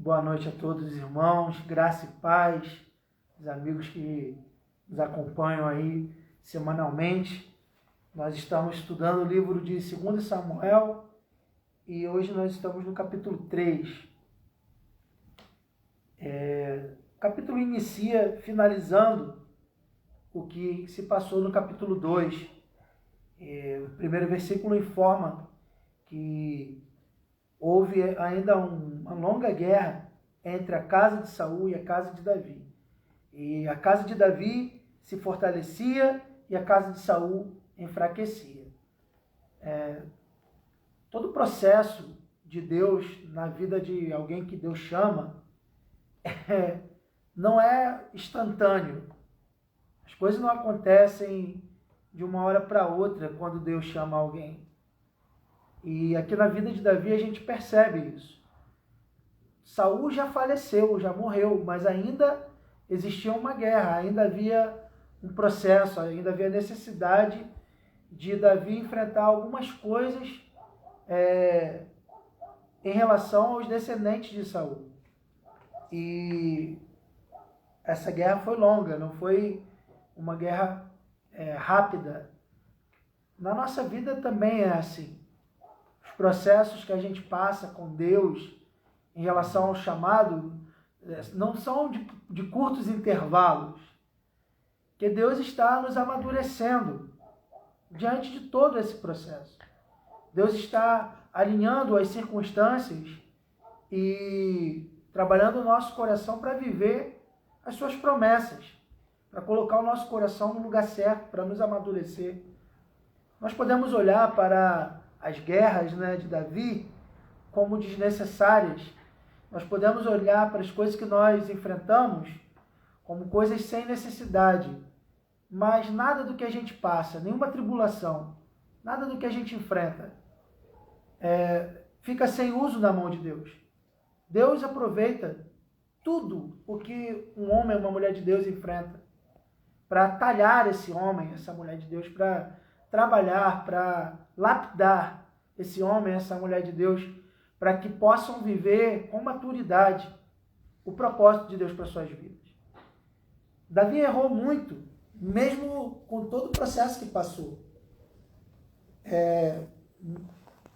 Boa noite a todos os irmãos, graça e paz, os amigos que nos acompanham aí semanalmente. Nós estamos estudando o livro de 2 Samuel e hoje nós estamos no capítulo 3. O capítulo inicia finalizando o que se passou no capítulo 2. O primeiro versículo informa que houve ainda uma longa guerra entre a casa de Saul e a casa de Davi. E a casa de Davi se fortalecia e a casa de Saul enfraquecia. Todo o processo de Deus na vida de alguém que Deus chama não é instantâneo. As coisas não acontecem de uma hora para outra quando Deus chama alguém. E aqui na vida de Davi a gente percebe isso. Saul já faleceu, já morreu, mas ainda existia uma guerra, ainda havia um processo, ainda havia necessidade de Davi enfrentar algumas coisas em relação aos descendentes de Saul. E essa guerra foi longa, não foi uma guerra rápida. Na nossa vida também é assim. Os processos que a gente passa com Deus em relação ao chamado não são de curtos intervalos, que Deus está nos amadurecendo diante de todo esse processo. Deus está alinhando as circunstâncias e trabalhando o nosso coração para viver as suas promessas, para colocar o nosso coração no lugar certo, para nos amadurecer. Nós podemos olhar para as guerras de Davi como desnecessárias. Nós podemos olhar para as coisas que nós enfrentamos como coisas sem necessidade. Mas nada do que a gente passa, nenhuma tribulação, nada do que a gente enfrenta, fica sem uso na mão de Deus. Deus aproveita tudo o que um homem ou uma mulher de Deus enfrenta para talhar esse homem, essa mulher de Deus, para trabalhar, para lapidar esse homem, essa mulher de Deus, para que possam viver com maturidade o propósito de Deus para suas vidas. Davi errou muito, mesmo com todo o processo que passou.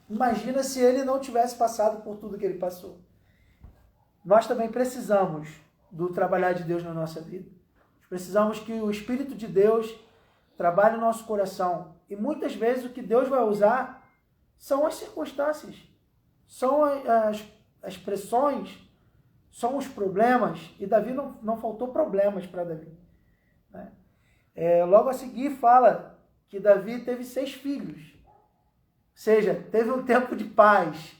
Imagina se ele não tivesse passado por tudo que ele passou. Nós também precisamos do trabalhar de Deus na nossa vida. Precisamos que o Espírito de Deus trabalhe no nosso coração. E muitas vezes o que Deus vai usar são as circunstâncias, são as pressões, são os problemas. E Davi não faltou problemas para Davi. Logo a seguir fala que Davi teve 6 filhos. Ou seja, teve um tempo de paz,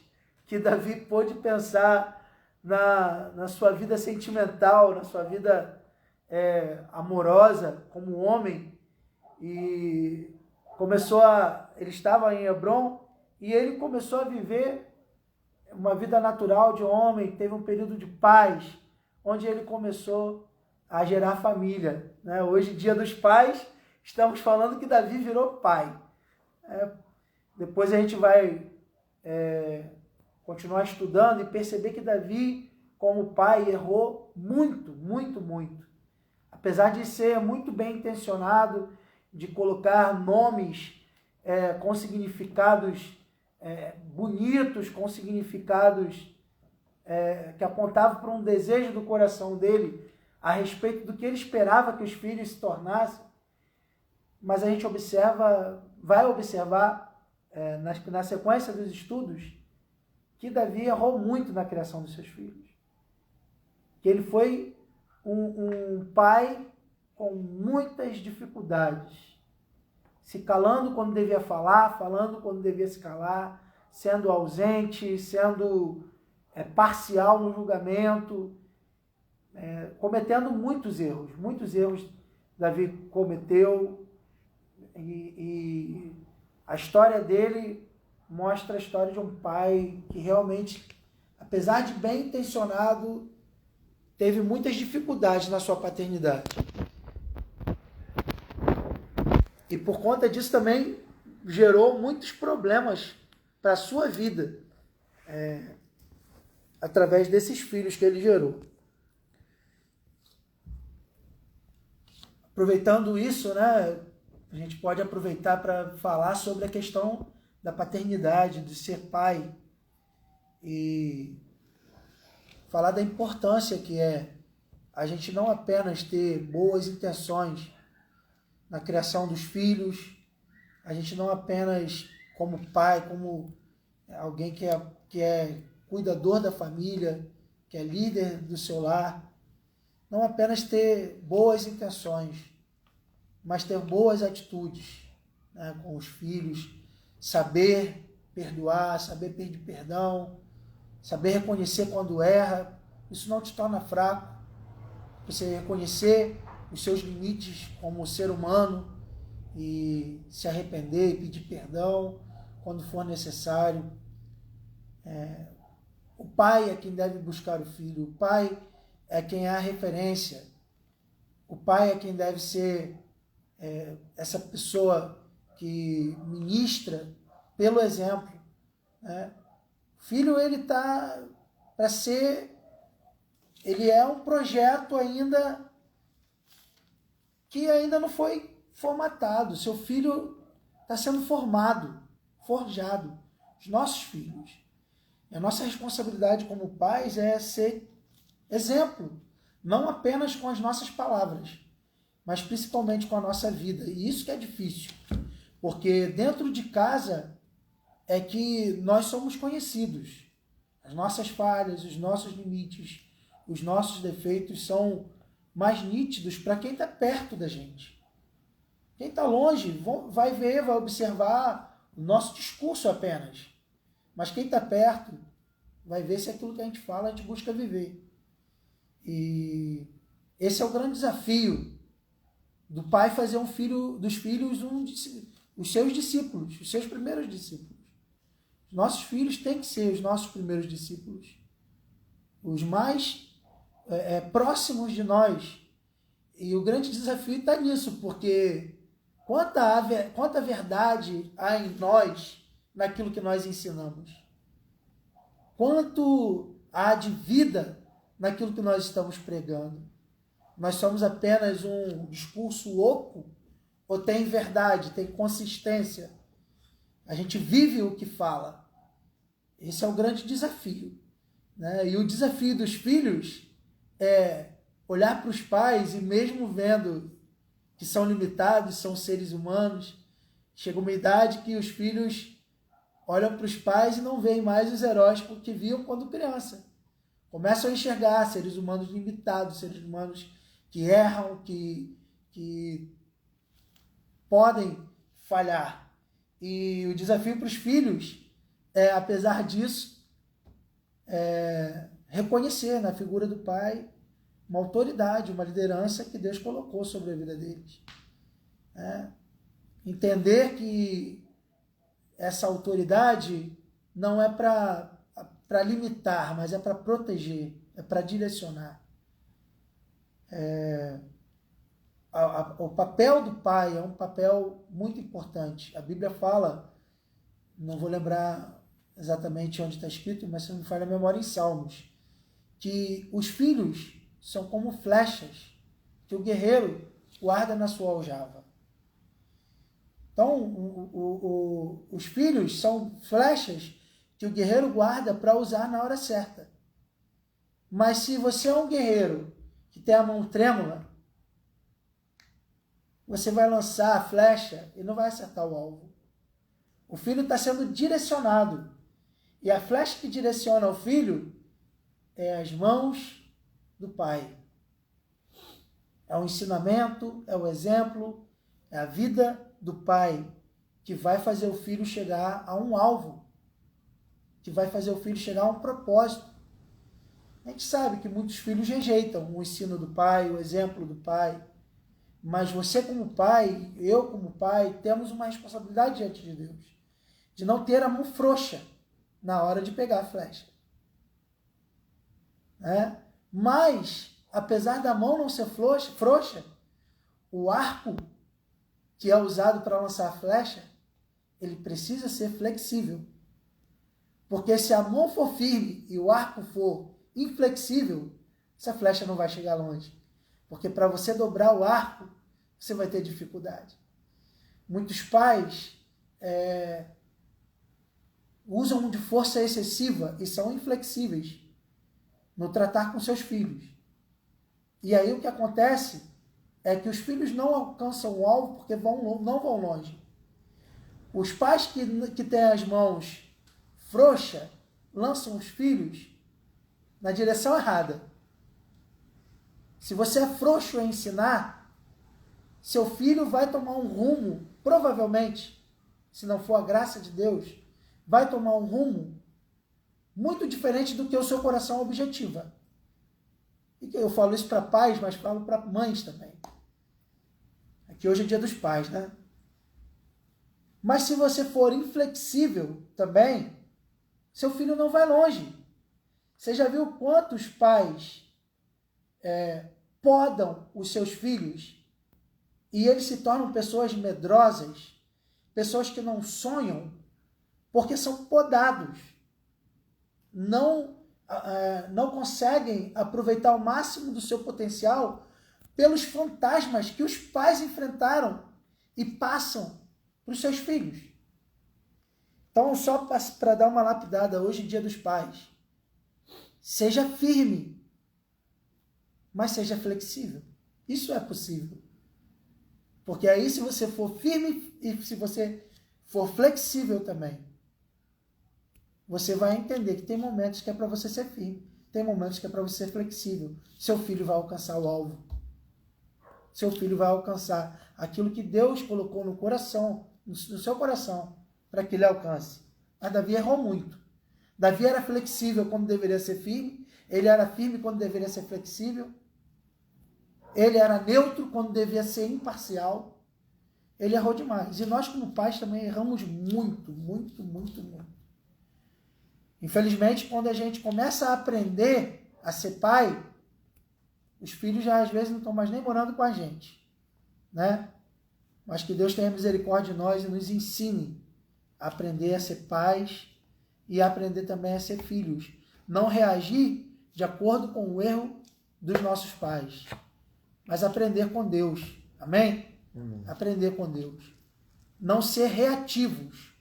que Davi pôde pensar na sua vida sentimental, na sua vida amorosa como homem. E ele estava em Hebrom e ele começou a viver uma vida natural de homem, teve um período de paz, onde ele começou a gerar família. Hoje, Dia dos Pais, estamos falando que Davi virou pai. Depois a gente vai continuar estudando e perceber que Davi, como pai, errou muito, muito, muito. Apesar de ser muito bem intencionado, de colocar nomes com significados bonitos, com significados que apontavam para um desejo do coração dele a respeito do que ele esperava que os filhos se tornassem. Mas a gente vai observar na sequência dos estudos que Davi errou muito na criação dos seus filhos. Que ele foi um pai com muitas dificuldades, se calando quando devia falar, falando quando devia se calar, sendo ausente, sendo parcial no julgamento, cometendo muitos erros Davi cometeu, e a história dele mostra a história de um pai que realmente, apesar de bem intencionado, teve muitas dificuldades na sua paternidade. E por conta disso também gerou muitos problemas para a sua vida. através desses filhos que ele gerou. Aproveitando isso, né, a gente pode aproveitar para falar sobre a questão da paternidade, de ser pai, e falar da importância que é a gente não apenas ter boas intenções na criação dos filhos, a gente não apenas como pai, como alguém que é cuidador da família, que é líder do seu lar, não apenas ter boas intenções, mas ter boas atitudes, né, com os filhos, saber perdoar, saber pedir perdão, saber reconhecer quando erra. Isso não te torna fraco. Você reconhecer os seus limites como ser humano e se arrepender e pedir perdão quando for necessário. O pai é quem deve buscar o filho. O pai é quem é a referência. O pai é quem deve ser essa pessoa que ministra pelo exemplo, né? O filho, ele está para ser, ele é um projeto ainda que ainda não foi formatado. Seu filho está sendo formado, forjado. Os nossos filhos. E a nossa responsabilidade como pais é ser exemplo, não apenas com as nossas palavras, mas principalmente com a nossa vida. E isso que é difícil, porque dentro de casa é que nós somos conhecidos. As nossas falhas, os nossos limites, os nossos defeitos são mais nítidos para quem está perto da gente. Quem está longe vai ver, vai observar o nosso discurso apenas. Mas quem está perto vai ver se aquilo que a gente fala a gente busca viver. E esse é o grande desafio do pai fazer dos filhos os seus discípulos, os seus primeiros discípulos. Os nossos filhos têm que ser os nossos primeiros discípulos, os mais próximos de nós. E o grande desafio está nisso, porque quanta verdade há em nós naquilo que nós ensinamos. Quanto há de vida naquilo que nós estamos pregando. Nós somos apenas um discurso oco ou tem verdade, tem consistência? A gente vive o que fala. Esse é o grande desafio, né? E o desafio dos filhos é olhar para os pais e mesmo vendo que são limitados, são seres humanos, chega uma idade que os filhos olham para os pais e não veem mais os heróis que viam quando criança. Começam a enxergar seres humanos limitados, seres humanos que erram, que podem falhar. E o desafio para os filhos é, apesar disso, reconhecer na figura do pai uma autoridade, uma liderança que Deus colocou sobre a vida deles. Entender que essa autoridade não é para limitar, mas é para proteger, é para direcionar. O papel do pai é um papel muito importante. A Bíblia fala, não vou lembrar exatamente onde está escrito, mas se não me falha a memória, em Salmos, que os filhos são como flechas que o guerreiro guarda na sua aljava. Então, os filhos são flechas que o guerreiro guarda para usar na hora certa. Mas se você é um guerreiro que tem a mão trêmula, você vai lançar a flecha e não vai acertar o alvo. O filho está sendo direcionado. E a flecha que direciona o filho é as mãos do pai. É o ensinamento, é o exemplo, é a vida do pai que vai fazer o filho chegar a um alvo, que vai fazer o filho chegar a um propósito. A gente sabe que muitos filhos rejeitam o ensino do pai, o exemplo do pai, mas você como pai, eu como pai, temos uma responsabilidade diante de Deus, de não ter a mão frouxa na hora de pegar a flecha. Mas, apesar da mão não ser frouxa, o arco que é usado para lançar a flecha, ele precisa ser flexível. Porque se a mão for firme e o arco for inflexível, essa flecha não vai chegar longe. Porque para você dobrar o arco, você vai ter dificuldade. Muitos pais usam de força excessiva e são inflexíveis no tratar com seus filhos. E aí o que acontece é que os filhos não alcançam o alvo porque não vão longe. Os pais que têm as mãos frouxas lançam os filhos na direção errada. Se você é frouxo em ensinar, seu filho vai tomar um rumo, provavelmente, se não for a graça de Deus, vai tomar um rumo muito diferente do que o seu coração objetiva. E eu falo isso para pais, mas falo para mães também. Aqui hoje é dia dos pais, né? Mas se você for inflexível também, seu filho não vai longe. Você já viu quantos pais podam os seus filhos e eles se tornam pessoas medrosas, pessoas que não sonham, porque são podados. Não conseguem aproveitar o máximo do seu potencial pelos fantasmas que os pais enfrentaram e passam para os seus filhos. Então, só para dar uma lapidada hoje, dia dos pais, seja firme, mas seja flexível. Isso é possível. Porque aí, se você for firme e se você for flexível também, você vai entender que tem momentos que é para você ser firme, tem momentos que é para você ser flexível. Seu filho vai alcançar o alvo. Seu filho vai alcançar aquilo que Deus colocou no coração, no seu coração, para que ele alcance. Mas Davi errou muito. Davi era flexível quando deveria ser firme, ele era firme quando deveria ser flexível, ele era neutro quando devia ser imparcial. Ele errou demais. E nós, como pais, também erramos muito, muito, muito, muito. Infelizmente, quando a gente começa a aprender a ser pai, os filhos já às vezes não estão mais nem morando com a gente, né? Mas que Deus tenha misericórdia de nós e nos ensine a aprender a ser pais e a aprender também a ser filhos. Não reagir de acordo com o erro dos nossos pais, mas aprender com Deus. Amém? Aprender com Deus. Não ser reativos,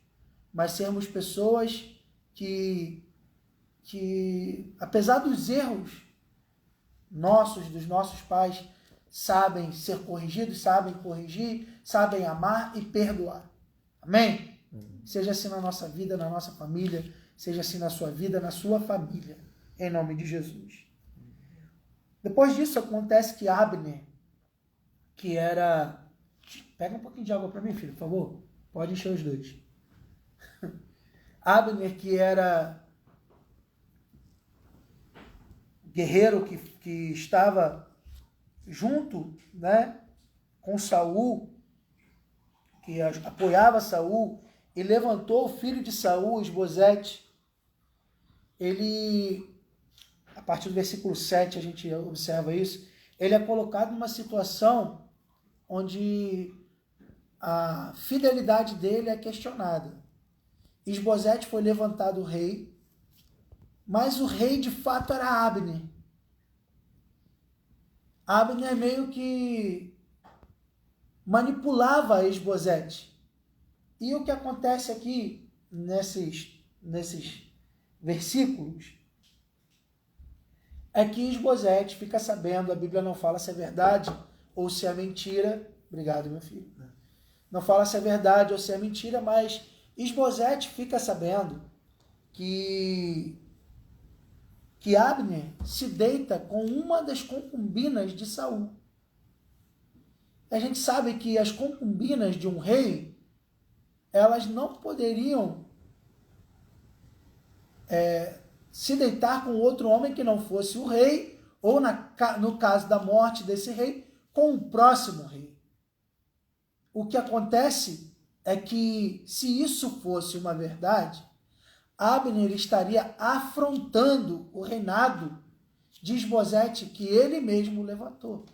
mas sermos pessoas que apesar dos erros dos nossos pais, sabem ser corrigidos, sabem corrigir, sabem amar e perdoar. Amém? Seja assim na nossa vida, na nossa família, seja assim na sua vida, na sua família, em nome de Jesus. Depois disso, acontece que Abner, que era... Pega um pouquinho de água para mim, filho, por favor. Pode encher os dois. Abner, que era guerreiro que estava junto, né, com Saul, que apoiava Saul, e levantou o filho de Saul, Isbosete. Ele, a partir do versículo 7, a gente observa isso, ele é colocado numa situação onde a fidelidade dele é questionada. Isbosete foi levantado rei, mas o rei de fato era Abner. Abner meio que manipulava Isbosete. E o que acontece aqui nesses versículos é que Isbosete fica sabendo, a Bíblia não fala se é verdade ou se é mentira. Obrigado, meu filho. Não fala se é verdade ou se é mentira, mas Isbosete fica sabendo que Abner se deita com uma das concubinas de Saul. A gente sabe que as concubinas de um rei, elas não poderiam se deitar com outro homem que não fosse o rei, ou no caso da morte desse rei, com o próximo rei. O que acontece é que, se isso fosse uma verdade, Abner estaria afrontando o reinado de Isbosete, que ele mesmo levantou.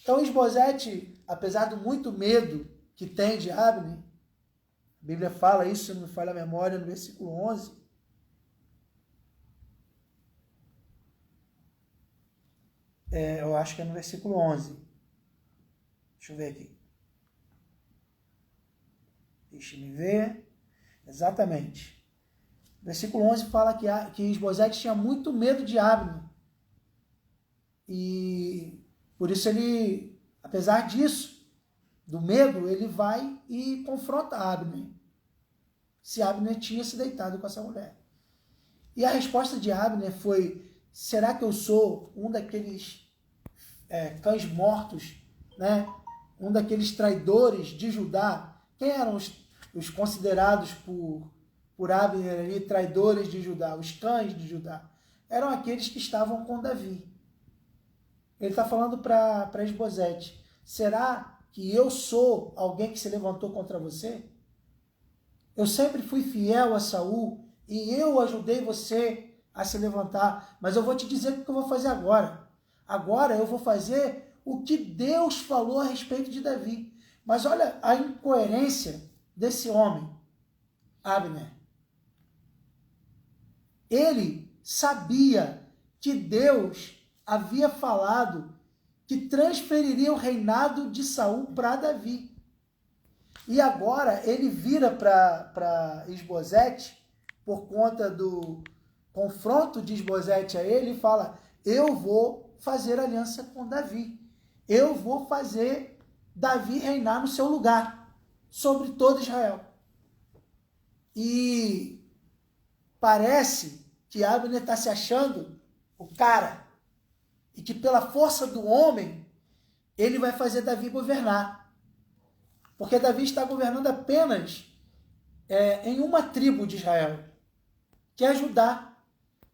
Então Isbosete, apesar do muito medo que tem de Abner, A Bíblia fala isso, se não me falha a memória, no versículo 11. Eu acho que é no versículo 11. Deixa eu ver aqui. Deixa-me ver. Exatamente. O versículo 11 fala que Isbosete tinha muito medo de Abner. E por isso ele, apesar disso, do medo, ele vai e confronta Abner. Se Abner tinha se deitado com essa mulher. E a resposta de Abner foi: será que eu sou um daqueles cães mortos, né? Um daqueles traidores de Judá? Quem eram os considerados por Abner ali, traidores de Judá, os cães de Judá? Eram aqueles que estavam com Davi. Ele está falando para Isbosete: será que eu sou alguém que se levantou contra você? Eu sempre fui fiel a Saul e eu ajudei você a se levantar, mas eu vou te dizer o que eu vou fazer agora. Agora eu vou fazer o que Deus falou a respeito de Davi. Mas olha a incoerência desse homem, Abner. Ele sabia que Deus havia falado que transferiria o reinado de Saul para Davi. E agora ele vira para Isbosete, por conta do confronto de Isbosete a ele, e fala: eu vou fazer aliança com Davi. Eu vou fazer Davi reinar no seu lugar, sobre todo Israel. E parece que Abner está se achando o cara, e que pela força do homem, ele vai fazer Davi governar. Porque Davi está governando apenas em uma tribo de Israel, que é Judá.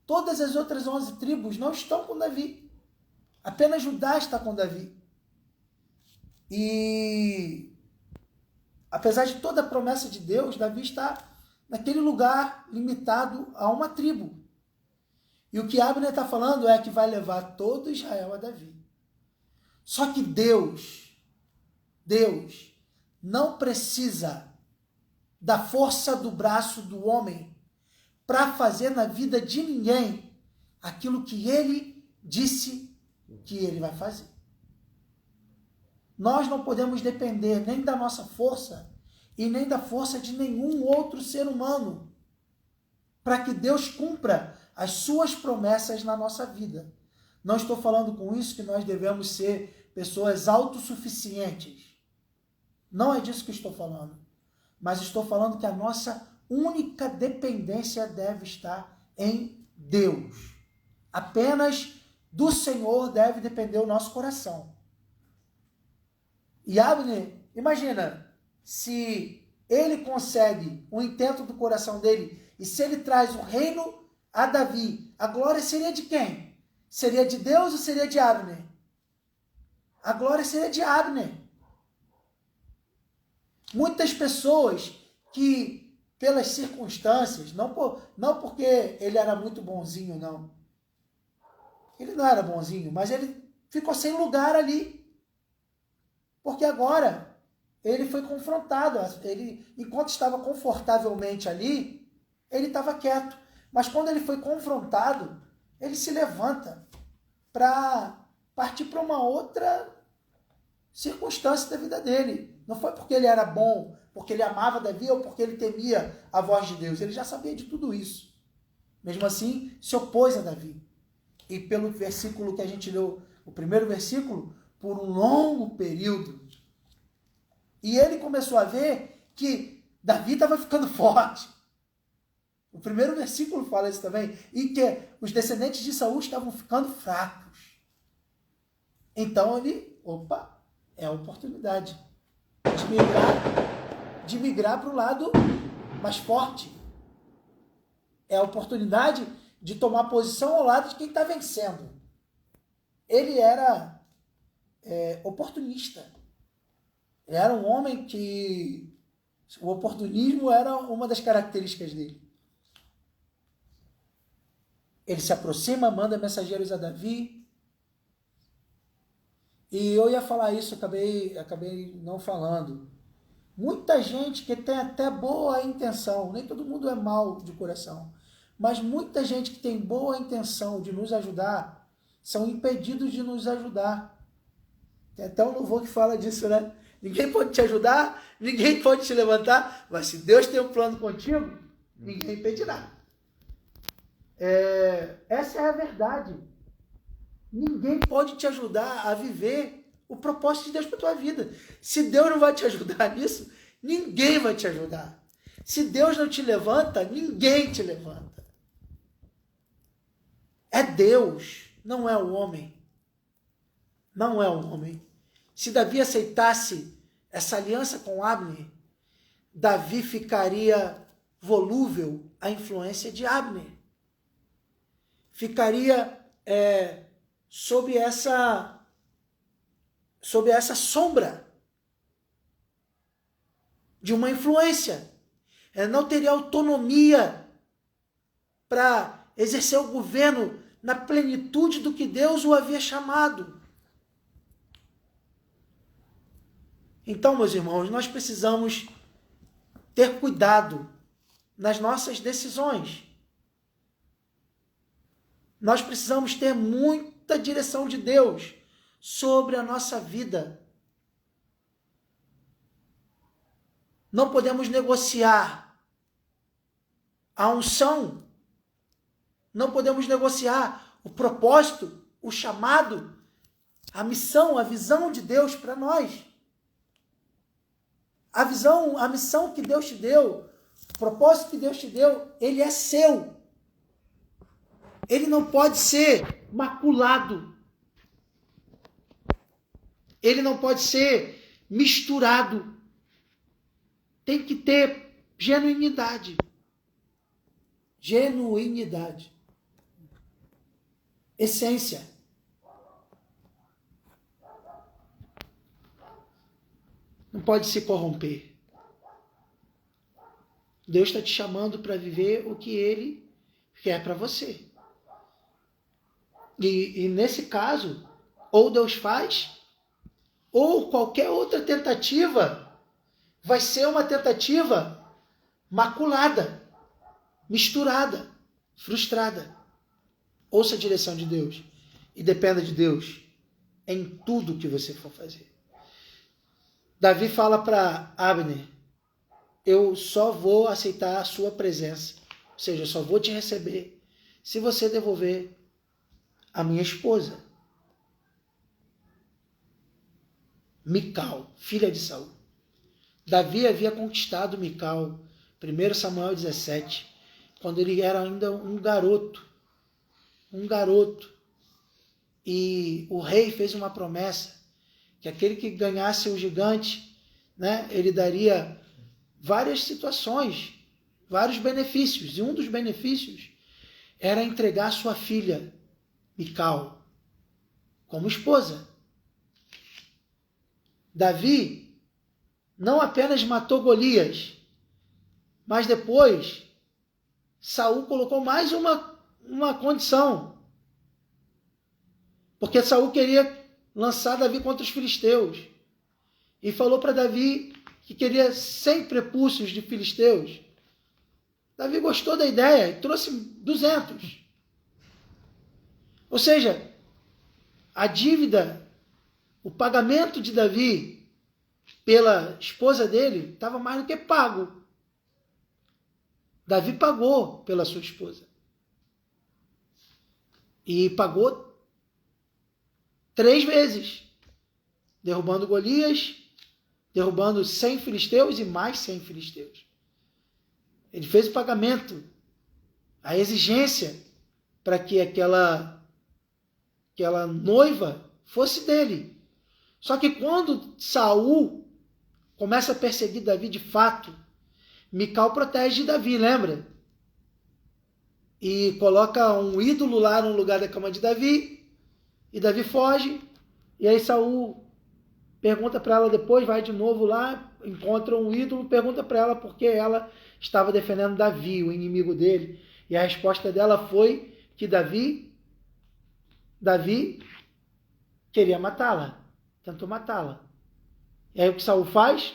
Todas as outras 11 tribos não estão com Davi. Apenas Judá está com Davi. E apesar de toda a promessa de Deus, Davi está naquele lugar limitado a uma tribo. E o que Abner está falando é que vai levar todo Israel a Davi. Só que Deus não precisa da força do braço do homem para fazer na vida de ninguém aquilo que ele disse que ele vai fazer. Nós não podemos depender nem da nossa força e nem da força de nenhum outro ser humano para que Deus cumpra as suas promessas na nossa vida. Não estou falando com isso que nós devemos ser pessoas autossuficientes. Não é disso que estou falando. Mas estou falando que a nossa única dependência deve estar em Deus. Apenas do Senhor deve depender o nosso coração. E Abner, imagina, se ele consegue o intento do coração dele, e se ele traz o reino a Davi, a glória seria de quem? Seria de Deus ou seria de Abner? A glória seria de Abner. Muitas pessoas que, pelas circunstâncias, não porque ele era muito bonzinho, não. Ele não era bonzinho, mas ele ficou sem lugar ali. Porque agora ele foi confrontado. Ele, enquanto estava confortavelmente ali, ele estava quieto. Mas quando ele foi confrontado, ele se levanta para partir para uma outra circunstância da vida dele. Não foi porque ele era bom, porque ele amava Davi ou porque ele temia a voz de Deus. Ele já sabia de tudo isso. Mesmo assim, se opôs a Davi. E pelo versículo que a gente leu, o primeiro versículo, por um longo período. E ele começou a ver que Davi estava ficando forte. O primeiro versículo fala isso também. E que os descendentes de Saul estavam ficando fracos. Então ele, é a oportunidade de migrar para o lado mais forte. É a oportunidade de tomar posição ao lado de quem está vencendo. Ele era oportunista. Ele era um homem que o oportunismo era uma das características dele. Ele se aproxima, manda mensageiros a Davi. E eu ia falar isso, acabei não falando. Muita gente que tem até boa intenção, nem todo mundo é mau de coração, mas muita gente que tem boa intenção de nos ajudar, são impedidos de nos ajudar. Tem até um louvor que fala disso, né? Ninguém pode te ajudar, ninguém pode te levantar, mas se Deus tem um plano contigo, ninguém impedirá. Essa é a verdade. Ninguém pode te ajudar a viver o propósito de Deus para a tua vida. Se Deus não vai te ajudar nisso, ninguém vai te ajudar. Se Deus não te levanta, ninguém te levanta. É Deus, não é o homem. Não é o homem. Se Davi aceitasse essa aliança com Abner, Davi ficaria volúvel à influência de Abner. Ficaria sob essa sombra de uma influência. Não teria autonomia para exercer o governo na plenitude do que Deus o havia chamado. Então, meus irmãos, nós precisamos ter cuidado nas nossas decisões. Nós precisamos ter muita direção de Deus sobre a nossa vida. Não podemos negociar a unção, não podemos negociar o propósito, o chamado, a missão, a visão de Deus para nós. A visão, a missão que Deus te deu, o propósito que Deus te deu, ele é seu. Ele não pode ser maculado. Ele não pode ser misturado. Tem que ter genuinidade. Genuinidade. Essência. Não pode se corromper. Deus está te chamando para viver o que Ele quer para você. E nesse caso, ou Deus faz, ou qualquer outra tentativa vai ser uma tentativa maculada, misturada, frustrada. Ouça a direção de Deus e dependa de Deus em tudo que você for fazer. Davi fala para Abner, eu só vou aceitar a sua presença, ou seja, eu só vou te receber se você devolver a minha esposa, Mical, filha de Saul. Davi havia conquistado Mical, 1 Samuel 17, quando ele era ainda um garoto. E o rei fez uma promessa, que aquele que ganhasse o gigante, né, ele daria várias situações, vários benefícios, e um dos benefícios era entregar sua filha, Mical, como esposa. Davi não apenas matou Golias, mas depois Saul colocou mais uma condição. Porque Saul queria lançar Davi contra os filisteus. E falou para Davi que queria 100 prepúcios de filisteus. Davi gostou da ideia e trouxe 200. Ou seja, a dívida, o pagamento de Davi pela esposa dele estava mais do que pago. Davi pagou pela sua esposa. E pagou 3 vezes. Derrubando Golias, derrubando 100 filisteus e mais 100 filisteus. Ele fez o pagamento, a exigência para que aquela noiva fosse dele. Só que quando Saul começa a perseguir Davi de fato, Mical protege Davi, lembra? E coloca um ídolo lá no lugar da cama de Davi, e Davi foge, e aí Saul pergunta para ela depois, vai de novo lá, encontra um ídolo, pergunta para ela por que ela estava defendendo Davi, o inimigo dele, e a resposta dela foi que Davi queria matá-la, tentou matá-la. E aí o que Saul faz?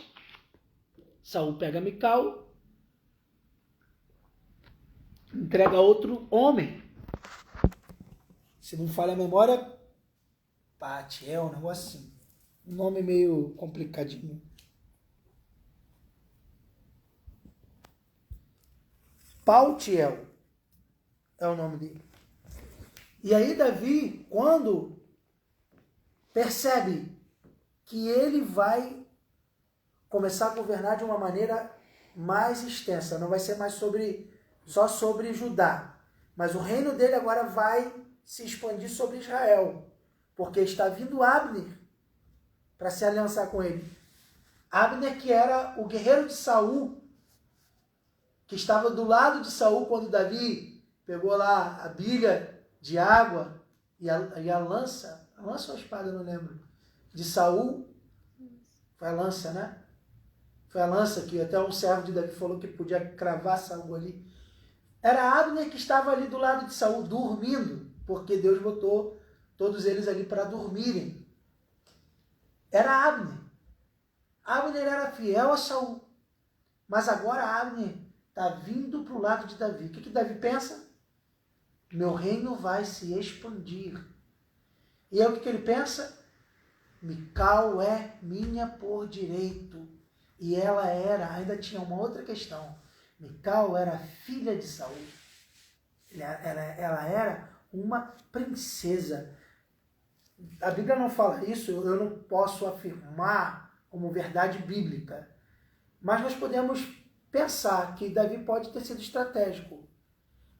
Saul pega Mical, entrega a outro homem. Se não falha a memória, Patiel, um negócio assim. Um nome meio complicadinho. Paltiel é o nome dele. E aí Davi, quando percebe que ele vai começar a governar de uma maneira mais extensa, não vai ser mais só sobre Judá, mas o reino dele agora vai se expandir sobre Israel, porque está vindo Abner para se aliançar com ele. Abner, que era o guerreiro de Saul, que estava do lado de Saul quando Davi pegou lá a bilha de água e a lança ou a espada, não lembro, de Saul. Foi a lança, né? Foi a lança que até um servo de Davi falou que podia cravar Saul ali. Era Abner que estava ali do lado de Saul, dormindo, porque Deus botou todos eles ali para dormirem. Era Abner. Abner era fiel a Saul. Mas agora Abner está vindo para o lado de Davi. O que Davi pensa? Meu reino vai se expandir. E aí o que ele pensa? Mical é minha por direito. E ela ainda tinha uma outra questão. Mical era filha de Saul. Ela era uma princesa. A Bíblia não fala isso, eu não posso afirmar como verdade bíblica. Mas nós podemos pensar que Davi pode ter sido estratégico.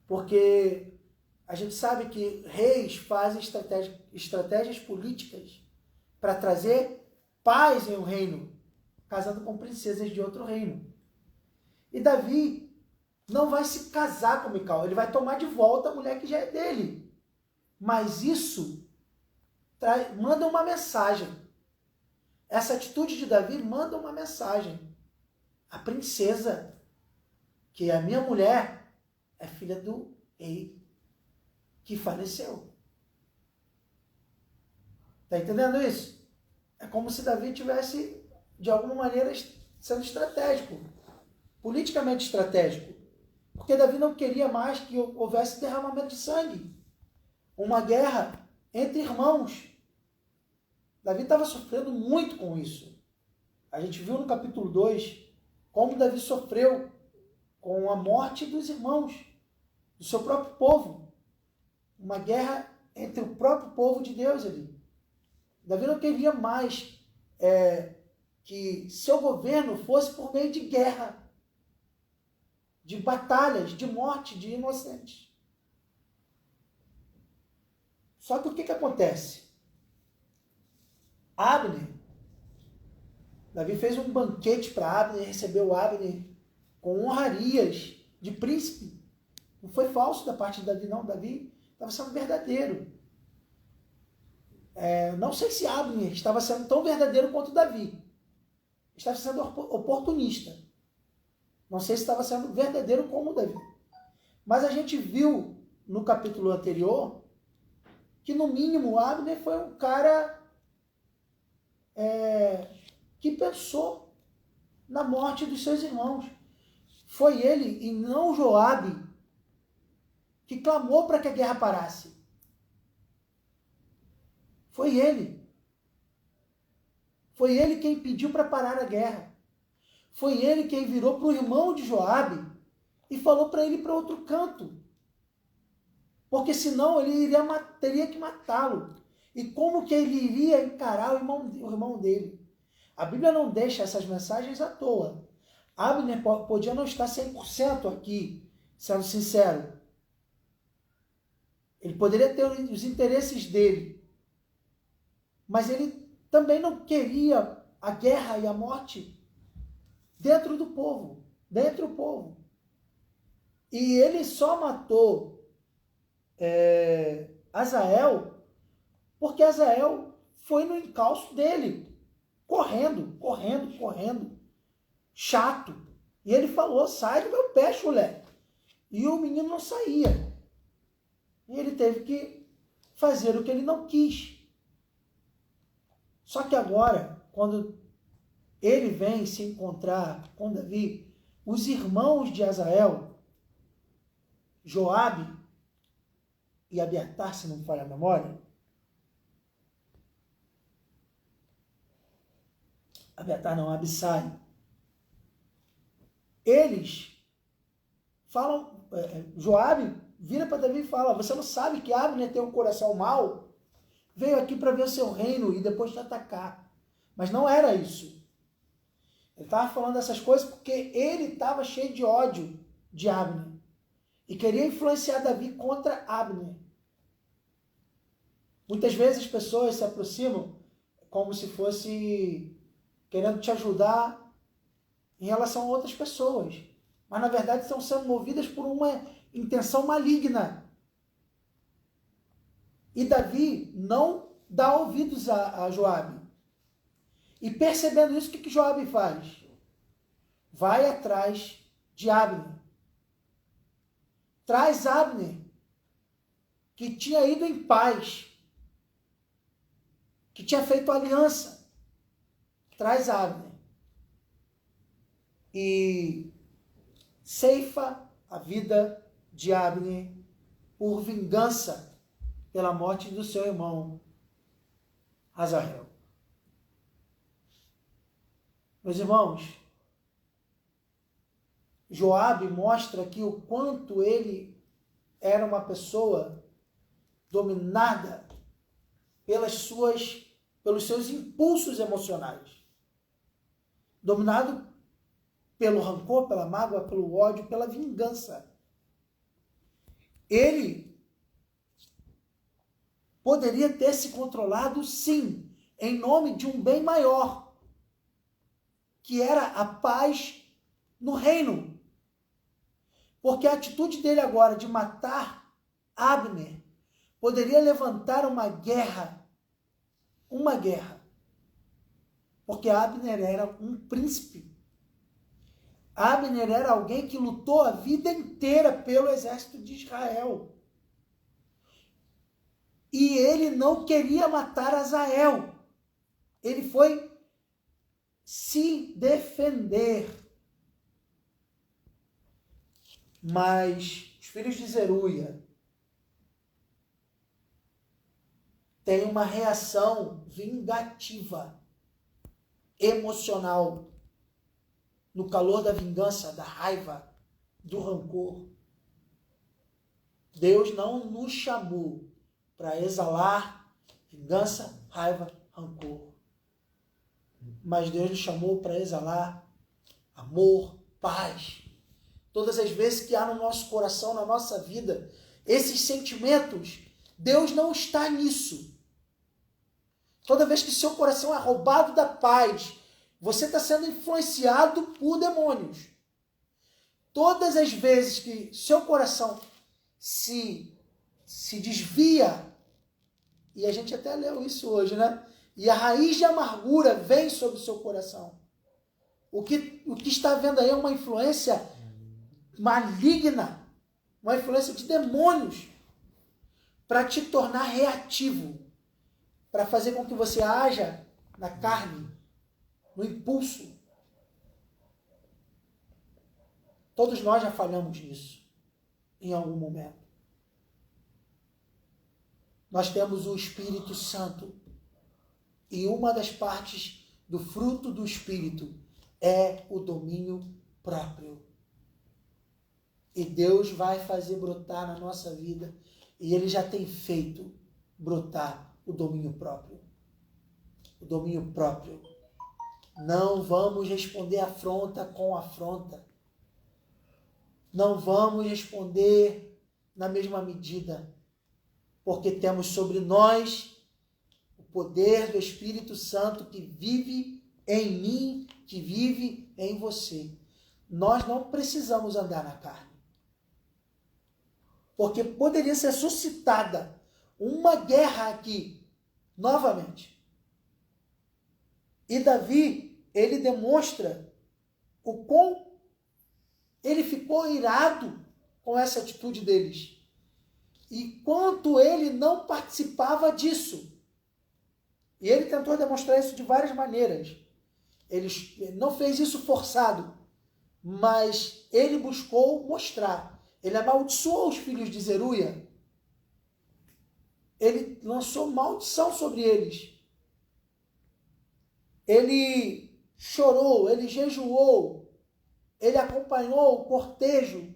Porque a gente sabe que reis fazem estratégias políticas para trazer paz em um reino, casando com princesas de outro reino. E Davi não vai se casar com Mical, ele vai tomar de volta a mulher que já é dele. Mas isso manda uma mensagem. Essa atitude de Davi manda uma mensagem. A princesa, que é a minha mulher, é filha do rei que faleceu. Está entendendo isso? É como se Davi tivesse, de alguma maneira, sendo estratégico, politicamente estratégico. Porque Davi não queria mais que houvesse derramamento de sangue. Uma guerra entre irmãos. Davi estava sofrendo muito com isso. A gente viu no capítulo 2 como Davi sofreu com a morte dos irmãos, do seu próprio povo. Uma guerra entre o próprio povo de Deus ali. Davi não queria mais que seu governo fosse por meio de guerra, de batalhas, de morte de inocentes. Só que o que acontece? Abner, Davi fez um banquete para Abner, recebeu Abner com honrarias de príncipe. Não foi falso da parte de Davi, não. Davi estava sendo verdadeiro. Não sei se Abner estava sendo tão verdadeiro quanto Davi. Estava sendo oportunista. Não sei se estava sendo verdadeiro como Davi. Mas a gente viu no capítulo anterior que, no mínimo, Abner foi um cara que pensou na morte dos seus irmãos. Foi ele e não Joabe que clamou para que a guerra parasse. Foi ele. Foi ele quem pediu para parar a guerra. Foi ele quem virou para o irmão de Joabe e falou para ele ir para outro canto. Porque senão ele teria que matá-lo. E como que ele iria encarar o irmão dele? A Bíblia não deixa essas mensagens à toa. Abner podia não estar 100% aqui, sendo sincero. Ele poderia ter os interesses dele. Mas ele também não queria a guerra e a morte dentro do povo. Dentro do povo. E ele só matou Azael porque Azael foi no encalço dele. Correndo. Chato. E ele falou, sai do meu pé, chulé. E o menino não saía. E ele teve que fazer o que ele não quis. Só que agora, quando ele vem se encontrar com Davi, os irmãos de Azael, Joabe e Abiatar, se não me falha a memória. Abiatar não, Abissai. Eles falam, Joabe vira para Davi e fala, você não sabe que Abner tem um coração mau? Veio aqui para ver o seu reino e depois te atacar. Mas não era isso. Ele estava falando essas coisas porque ele estava cheio de ódio de Abner. E queria influenciar Davi contra Abner. Muitas vezes as pessoas se aproximam como se fosse querendo te ajudar em relação a outras pessoas. Mas na verdade estão sendo movidas por uma intenção maligna. E Davi não dá ouvidos a Joabe. E percebendo isso, o que Joabe faz? Vai atrás de Abner. Traz Abner, que tinha ido em paz, que tinha feito aliança. Traz Abner. E ceifa a vida de Abner por vingança pela morte do seu irmão Azael. Meus irmãos, Joabe mostra aqui o quanto ele era uma pessoa dominada pelos seus impulsos emocionais. Dominado pelo rancor, pela mágoa, pelo ódio, pela vingança. Ele poderia ter se controlado, sim, em nome de um bem maior, que era a paz no reino. Porque a atitude dele agora de matar Abner poderia levantar uma guerra. Porque Abner era um príncipe. Abner era alguém que lutou a vida inteira pelo exército de Israel. E ele não queria matar Azael. Ele foi se defender. Mas os filhos de Zeruia têm uma reação vingativa, emocional, no calor da vingança, da raiva, do rancor. Deus não nos chamou para exalar vingança, raiva, rancor. Mas Deus nos chamou para exalar amor, paz. Todas as vezes que há no nosso coração, na nossa vida, esses sentimentos, Deus não está nisso. Toda vez que seu coração é roubado da paz, você está sendo influenciado por demônios. Todas as vezes que seu coração se desvia, e a gente até leu isso hoje, né? E a raiz de amargura vem sobre o seu coração. O que está havendo aí é uma influência maligna, uma influência de demônios, para te tornar reativo, para fazer com que você haja na carne, no impulso. Todos nós já falhamos nisso, em algum momento. Nós temos o Espírito Santo, e uma das partes do fruto do Espírito é o domínio próprio. E Deus vai fazer brotar na nossa vida, e Ele já tem feito brotar o domínio próprio. O domínio próprio. Não vamos responder afronta com afronta. Não vamos responder na mesma medida, porque temos sobre nós o poder do Espírito Santo que vive em mim, que vive em você. Nós não precisamos andar na carne. Porque poderia ser suscitada uma guerra aqui, novamente. E Davi, ele demonstra o quão ele ficou irado com essa atitude deles. E quanto ele não participava disso. E ele tentou demonstrar isso de várias maneiras. Ele não fez isso forçado, mas ele buscou mostrar. Ele amaldiçoou os filhos de Zeruia. Ele lançou maldição sobre eles. Ele chorou, ele jejuou, ele acompanhou o cortejo,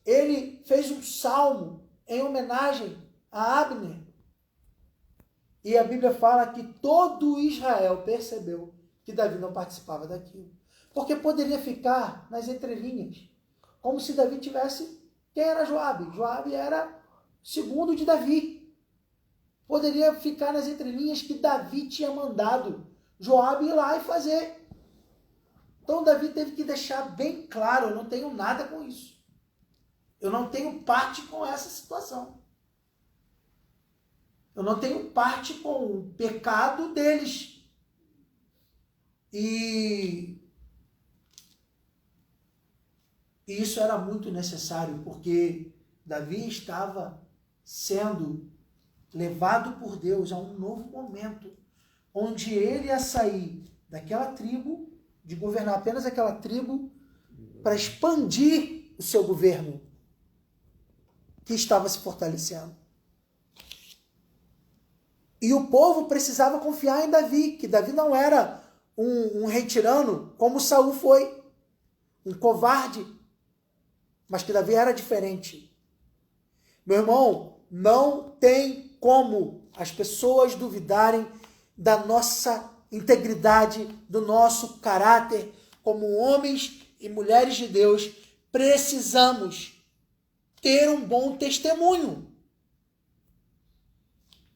ele fez um salmo em homenagem a Abner. E a Bíblia fala que todo Israel percebeu que Davi não participava daquilo. Porque poderia ficar nas entrelinhas, como se Davi tivesse... Quem era Joabe? Joabe era segundo de Davi. Poderia ficar nas entrelinhas que Davi tinha mandado Joabe ir lá e fazer. Então Davi teve que deixar bem claro, eu não tenho nada com isso. Eu não tenho parte com essa situação. Eu não tenho parte com o pecado deles. E isso era muito necessário, porque Davi estava sendo levado por Deus a um novo momento, onde ele ia sair daquela tribo, de governar apenas aquela tribo, para expandir o seu governo, que estava se fortalecendo. E o povo precisava confiar em Davi, que Davi não era um rei tirano, como Saul foi, um covarde, mas que Davi era diferente. Meu irmão, não tem como as pessoas duvidarem da nossa integridade, do nosso caráter, como homens e mulheres de Deus. Precisamos ter um bom testemunho.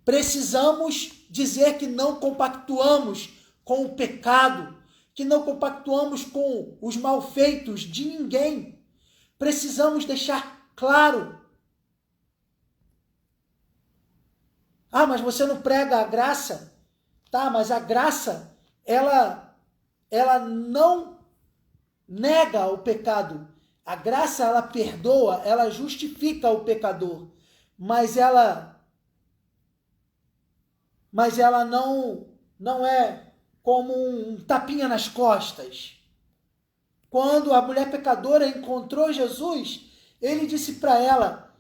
Precisamos dizer que não compactuamos com o pecado, que não compactuamos com os malfeitos de ninguém. Precisamos deixar claro. Ah, mas você não prega a graça? Tá, mas a graça, ela não nega o pecado. A graça, ela perdoa, ela justifica o pecador. Mas ela não é como um tapinha nas costas. Quando a mulher pecadora encontrou Jesus, ele disse para ela: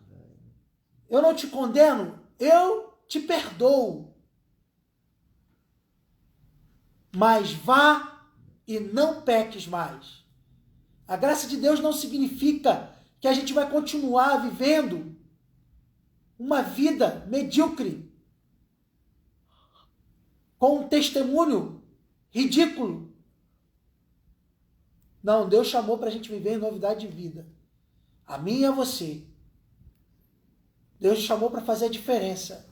eu não te condeno, eu te perdoo. Mas vá e não peques mais. A graça de Deus não significa que a gente vai continuar vivendo uma vida medíocre, com um testemunho ridículo. Não, Deus chamou para a gente viver em novidade de vida. A mim e a você. Deus chamou para fazer a diferença.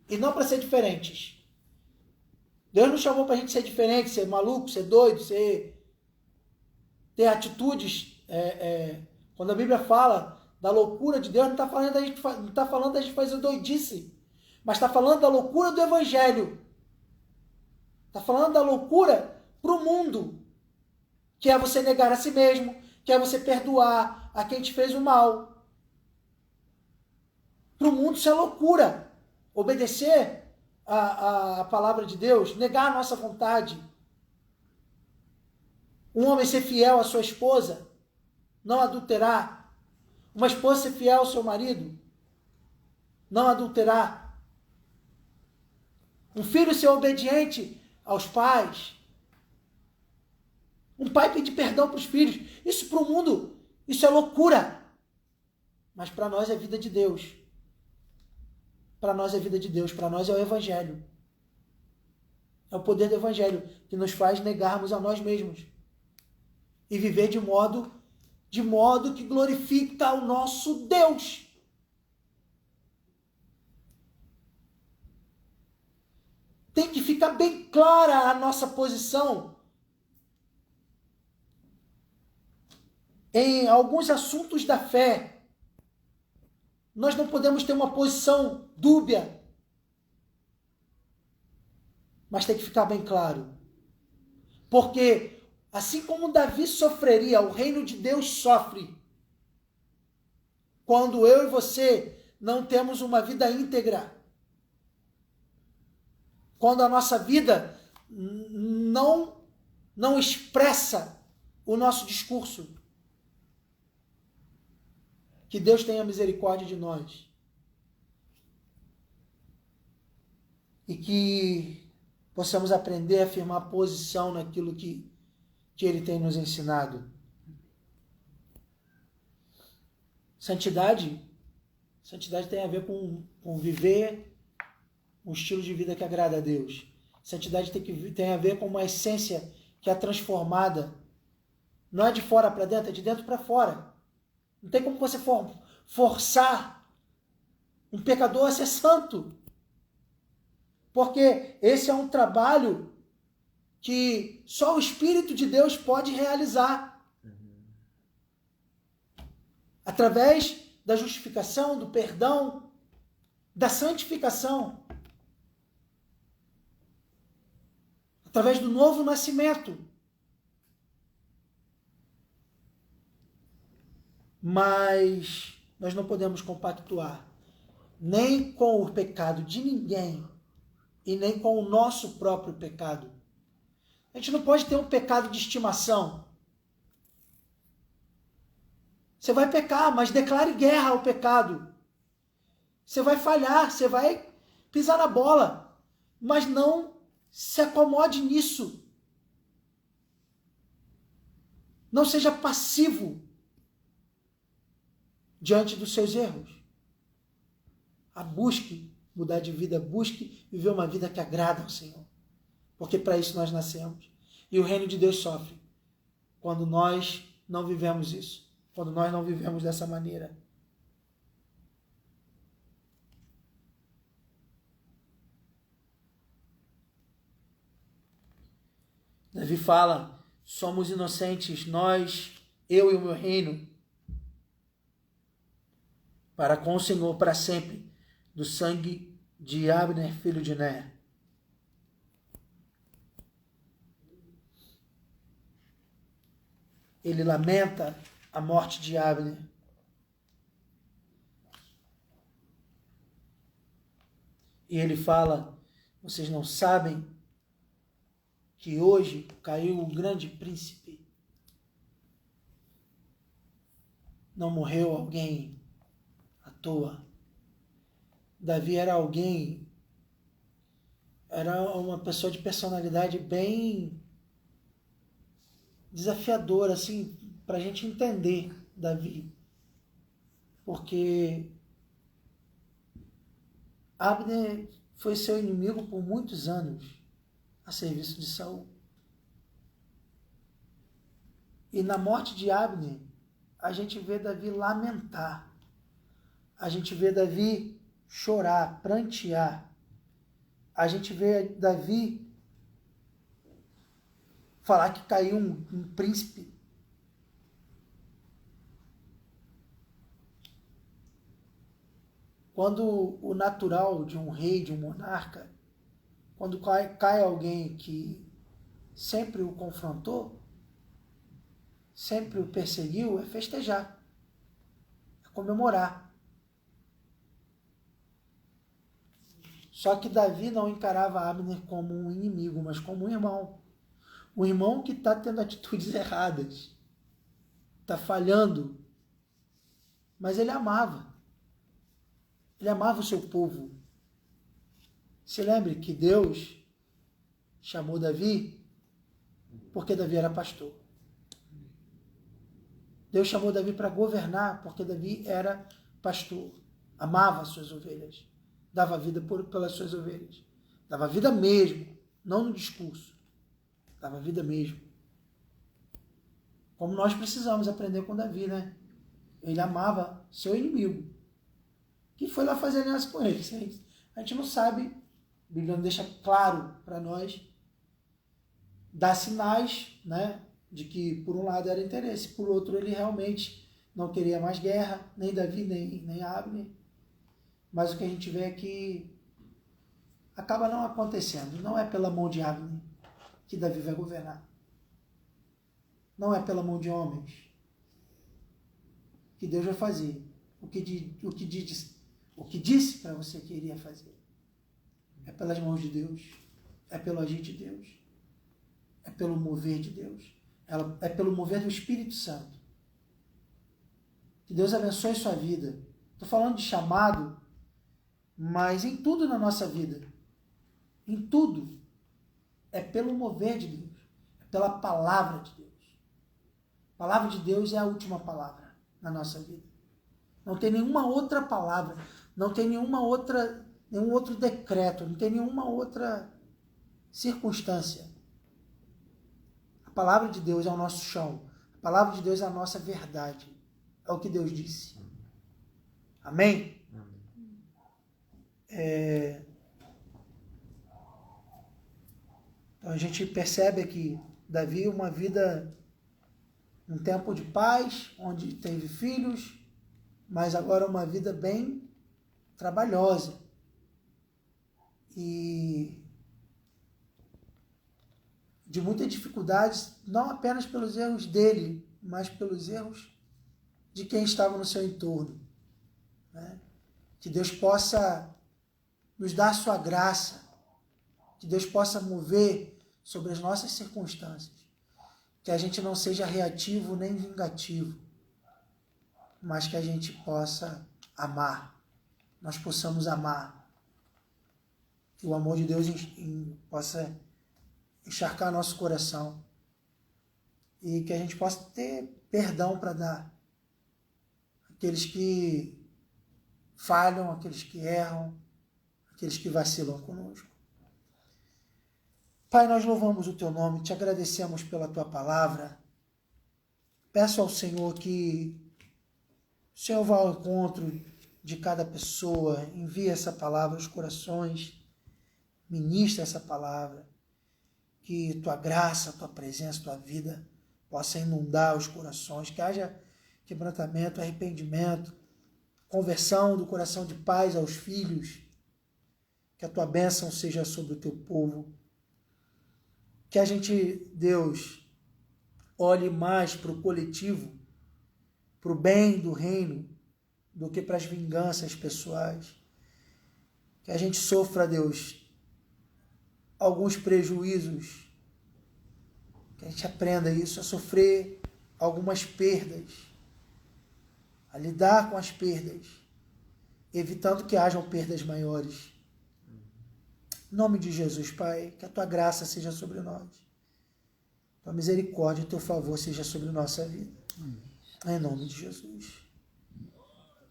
E não para ser diferentes. Deus não chamou para a gente ser diferente, ser maluco, ser doido, ter atitudes. Quando a Bíblia fala da loucura de Deus, não está falando da gente fazer doidice. Mas está falando da loucura do Evangelho. Está falando da loucura para o mundo, que é você negar a si mesmo, que é você perdoar a quem te fez o mal. Para o mundo isso é loucura. Obedecer a palavra de Deus, negar a nossa vontade. Um homem ser fiel à sua esposa, não adulterar. Uma esposa ser fiel ao seu marido, não adulterar. Um filho ser obediente aos pais. Um pai pedir perdão para os filhos. Isso para o mundo, isso é loucura. Mas para nós é vida de Deus. Para nós é vida de Deus. Para nós é o Evangelho. É o poder do Evangelho que nos faz negarmos a nós mesmos. E viver de modo que glorifica o nosso Deus. Tem que ficar bem clara a nossa posição em alguns assuntos da fé. Nós não podemos ter uma posição dúbia. Mas tem que ficar bem claro. Porque assim como Davi sofreria, o reino de Deus sofre. Quando eu e você não temos uma vida íntegra. Quando a nossa vida não não expressa o nosso discurso. Que Deus tenha misericórdia de nós. E que possamos aprender a firmar posição naquilo que Ele tem nos ensinado. Santidade tem a ver com viver um estilo de vida que agrada a Deus. Santidade tem a ver com uma essência que é transformada. Não é de fora para dentro, é de dentro para fora. Não tem como você forçar um pecador a ser santo. Porque esse é um trabalho que só o Espírito de Deus pode realizar. Através da justificação, do perdão, da santificação. Através do novo nascimento. Mas nós não podemos compactuar nem com o pecado de ninguém e nem com o nosso próprio pecado. A gente não pode ter um pecado de estimação. Você vai pecar, mas declare guerra ao pecado. Você vai falhar, você vai pisar na bola, mas não se acomode nisso. Não seja passivo diante dos seus erros. Busque mudar de vida, busque viver uma vida que agrada ao Senhor. Porque para isso nós nascemos. E o reino de Deus sofre quando nós não vivemos isso. Quando nós não vivemos dessa maneira. Davi fala, somos inocentes, nós, eu e o meu reino, para com o Senhor para sempre, do sangue de Abner, filho de Ner. Ele lamenta a morte de Abner. E ele fala, vocês não sabem que hoje caiu o grande príncipe. Não morreu alguém à toa. Davi era uma pessoa de personalidade bem desafiadora, assim, para a gente entender Davi. Porque Abner foi seu inimigo por muitos anos a serviço de Saul. E na morte de Abner, a gente vê Davi lamentar. A gente vê Davi chorar, prantear. A gente vê Davi falar que caiu um príncipe. Quando o natural de um rei, de um monarca, quando cai alguém que sempre o confrontou, sempre o perseguiu, é festejar, é comemorar. Só que Davi não encarava Abner como um inimigo, mas como um irmão. Um irmão que está tendo atitudes erradas, está falhando, mas ele amava. Ele amava o seu povo. Se lembre que Deus chamou Davi porque Davi era pastor. Deus chamou Davi para governar porque Davi era pastor. Amava as suas ovelhas. Dava vida pelas suas ovelhas. Dava vida mesmo, não no discurso. Dava vida mesmo. Como nós precisamos aprender com Davi, né? Ele amava seu inimigo. Que foi lá fazer aliança com ele. A gente não sabe, a Bíblia não deixa claro para nós, dá sinais, né, de que por um lado era interesse, por outro ele realmente não queria mais guerra, nem Davi, nem Abner. Mas o que a gente vê é que acaba não acontecendo. Não é pela mão de Abner que Davi vai governar. Não é pela mão de homens que Deus vai fazer o que disse para você que iria fazer. É pelas mãos de Deus. É pelo agir de Deus. é pelo mover de Deus. Ela é pelo mover do Espírito Santo. Que Deus abençoe sua vida. Estou falando de chamado, mas em tudo na nossa vida, em tudo, é pelo mover de Deus, é pela palavra de Deus. A palavra de Deus é a última palavra na nossa vida. Não tem nenhuma outra palavra, não tem nenhum outro decreto, não tem nenhuma outra circunstância. A palavra de Deus é o nosso chão, a palavra de Deus é a nossa verdade, é o que Deus disse. Amém? Então a gente percebe aqui, Davi, uma vida, um tempo de paz, onde teve filhos, mas agora uma vida bem trabalhosa. E de muitas dificuldades, não apenas pelos erros dele, mas pelos erros de quem estava no seu entorno. Né? Que Deus possa nos dar a sua graça, que Deus possa mover sobre as nossas circunstâncias, que a gente não seja reativo nem vingativo, mas que a gente possa amar, nós possamos amar, que o amor de Deus possa encharcar nosso coração e que a gente possa ter perdão para dar aqueles que falham, aqueles que erram, aqueles que vacilam conosco. Pai, nós louvamos o Teu nome, te agradecemos pela Tua palavra. Peço ao Senhor que o Senhor vá ao encontro de cada pessoa, envie essa palavra aos corações, ministre essa palavra, que Tua graça, Tua presença, Tua vida possa inundar os corações, que haja quebrantamento, arrependimento, conversão do coração de pais aos filhos, que a Tua bênção seja sobre o Teu povo, que a gente, Deus, olhe mais para o coletivo, para o bem do reino, do que para as vinganças pessoais. Que a gente sofra, Deus, alguns prejuízos, que a gente aprenda isso, a sofrer algumas perdas, a lidar com as perdas, evitando que hajam perdas maiores. Em nome de Jesus, Pai, que a Tua graça seja sobre nós. Tua misericórdia e Teu favor seja sobre nossa vida. Em nome de Jesus.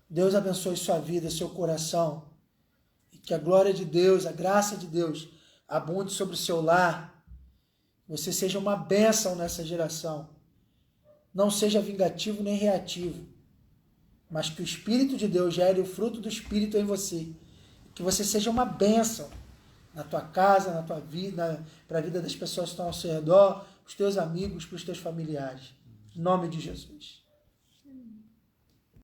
Deus abençoe sua vida, seu coração. E que a glória de Deus, a graça de Deus abunde sobre o seu lar. Você seja uma bênção nessa geração. Não seja vingativo nem reativo. Mas que o Espírito de Deus gere o fruto do Espírito em você. Que você seja uma bênção na tua casa, na tua vida, para a vida das pessoas que estão ao seu redor, para os teus amigos, para os teus familiares. Em nome de Jesus.